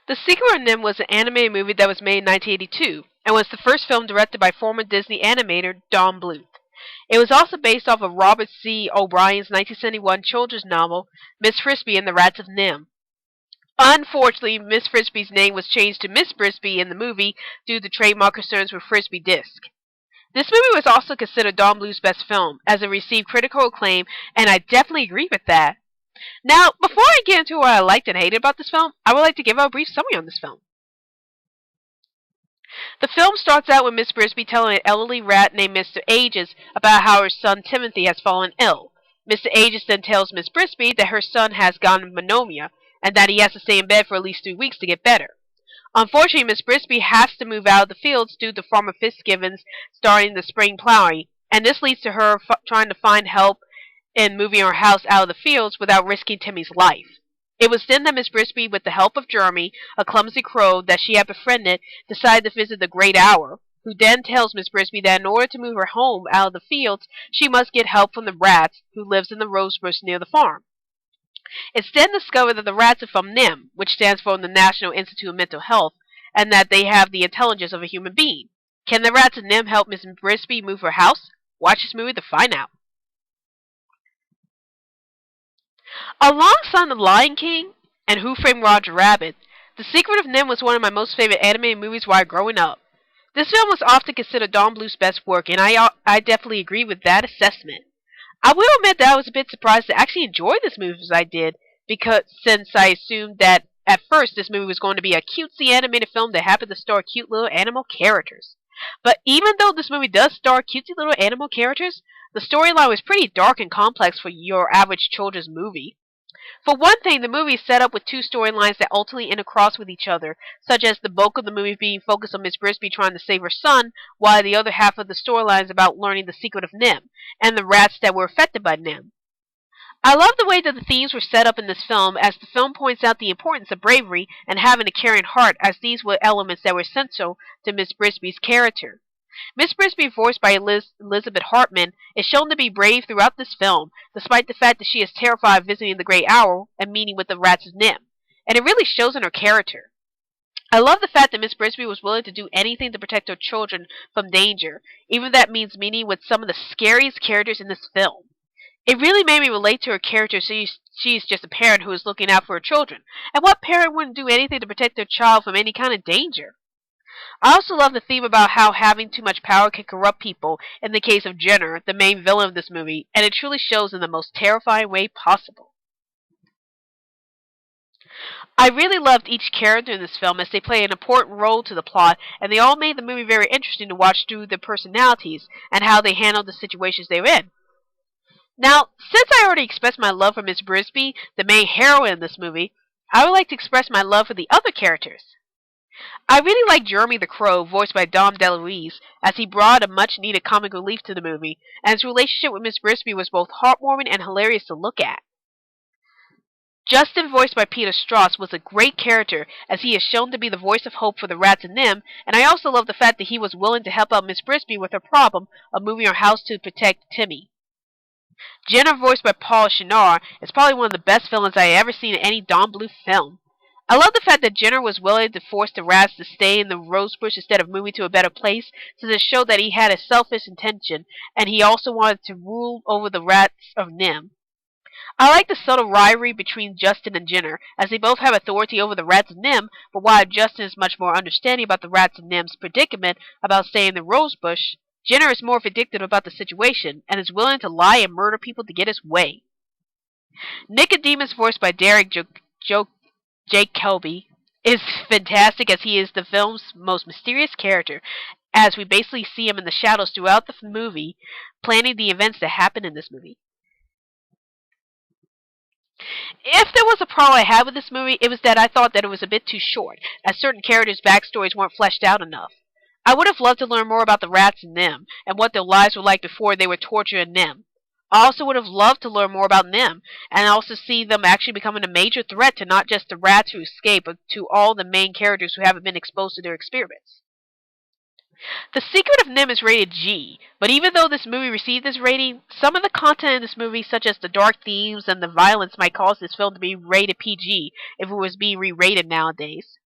The Secret of NIMH was an animated movie that was made in 1982 and was the first film directed by former Disney animator Don Bluth. It was also based off of Robert C. O'Brien's 1971 children's novel Miss Frisby and the Rats of NIMH. Unfortunately, Miss Frisby's name was changed to Miss Frisby in the movie due to trademark concerns with Frisbee Disc. This movie was also considered Don Bluth's best film, as it received critical acclaim, and I definitely agree with that. Now, before I get into what I liked and hated about this film, I would like to give a brief summary on this film. The film starts out with Miss Frisby telling an elderly rat named Mr. Aegis about how her son Timothy has fallen ill. Mr. Aegis then tells Miss Frisby that her son has gotten pneumonia, and that he has to stay in bed for at least 3 weeks to get better. Unfortunately, Miss Frisby has to move out of the fields due to Farmer Fitzgibbons starting the spring plowing, and this leads to her trying to find help in moving her house out of the fields without risking Timmy's life. It was then that Miss Frisby, with the help of Jeremy, a clumsy crow that she had befriended, decided to visit the Great Owl, who then tells Miss Frisby that in order to move her home out of the fields, she must get help from the rats who lives in the rosebush near the farm. It's then discovered that the rats are from NIMH, which stands for the National Institute of Mental Health, and that they have the intelligence of a human being. Can the rats of NIMH help Miss Frisby move her house? Watch this movie to find out. Alongside The Lion King and Who Framed Roger Rabbit, The Secret of NIMH was one of my most favorite animated movies while growing up. This film was often considered Don Bluth's best work, and I definitely agree with that assessment. I will admit that I was a bit surprised to actually enjoy this movie as I did, since I assumed that at first this movie was going to be a cutesy animated film that happened to star cute little animal characters. But even though this movie does star cutesy little animal characters, the storyline was pretty dark and complex for your average children's movie. For one thing, the movie is set up with 2 storylines that ultimately intercross with each other, such as the bulk of the movie being focused on Miss Frisby trying to save her son, while the other half of the storyline is about learning the secret of NIMH, and the rats that were affected by NIMH. I love the way that the themes were set up in this film, as the film points out the importance of bravery and having a caring heart, as these were elements that were essential to Miss Frisby's character. Miss Frisby, voiced by Elizabeth Hartman, is shown to be brave throughout this film, despite the fact that she is terrified of visiting the Great Owl and meeting with the rats of NIMH, and it really shows in her character. I love the fact that Miss Frisby was willing to do anything to protect her children from danger, even if that means meeting with some of the scariest characters in this film. It really made me relate to her character. She's just a parent who is looking out for her children, and what parent wouldn't do anything to protect their child from any kind of danger? I also love the theme about how having too much power can corrupt people, in the case of Jenner, the main villain of this movie, and it truly shows in the most terrifying way possible. I really loved each character in this film, as they play an important role to the plot, and they all made the movie very interesting to watch through their personalities and how they handled the situations they were in. Now, since I already expressed my love for Miss Frisby, the main heroine in this movie, I would like to express my love for the other characters. I really like Jeremy the Crow, voiced by Dom DeLuise, as he brought a much-needed comic relief to the movie, and his relationship with Miss Frisby was both heartwarming and hilarious to look at. Justin, voiced by Peter Strauss, was a great character, as he is shown to be the voice of hope for the rats and NIMH, and I also love the fact that he was willing to help out Miss Frisby with her problem of moving her house to protect Timmy. Jenner, voiced by Paul Shenar, is probably one of the best villains I have ever seen in any Don Bluth film. I love the fact that Jenner was willing to force the rats to stay in the rosebush instead of moving to a better place, since it showed that he had a selfish intention, and he also wanted to rule over the rats of NIMH. I like the subtle rivalry between Justin and Jenner, as they both have authority over the rats of NIMH, but while Justin is much more understanding about the rats of NIMH's predicament about staying in the rosebush, Jenner is more vindictive about the situation, and is willing to lie and murder people to get his way. Nicodemus, voiced by Jake Kelby, is fantastic, as he is the film's most mysterious character, as we basically see him in the shadows throughout the movie, planning the events that happen in this movie. If there was a problem I had with this movie, it was that I thought that it was a bit too short, as certain characters' backstories weren't fleshed out enough. I would have loved to learn more about the rats in NIMH, and what their lives were like before they were tortured in NIMH. I also would have loved to learn more about NIMH, and also see them actually becoming a major threat to not just the rats who escape, but to all the main characters who haven't been exposed to their experiments. The Secret of NIMH is rated G, but even though this movie received this rating, some of the content in this movie, such as the dark themes and the violence, might cause this film to be rated PG if it was being re-rated nowadays.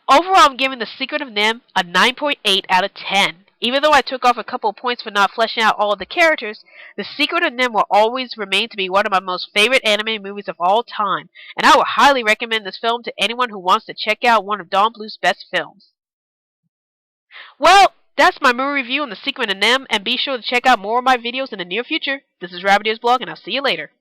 Overall, I'm giving The Secret of NIMH a 9.8 out of 10. Even though I took off a couple of points for not fleshing out all of the characters, The Secret of NIMH will always remain to be one of my most favorite anime movies of all time, and I would highly recommend this film to anyone who wants to check out one of Don Bluth's best films. Well, that's my movie review on The Secret of NIMH, and be sure to check out more of my videos in the near future. This is Rabbit Ears Blog, and I'll see you later.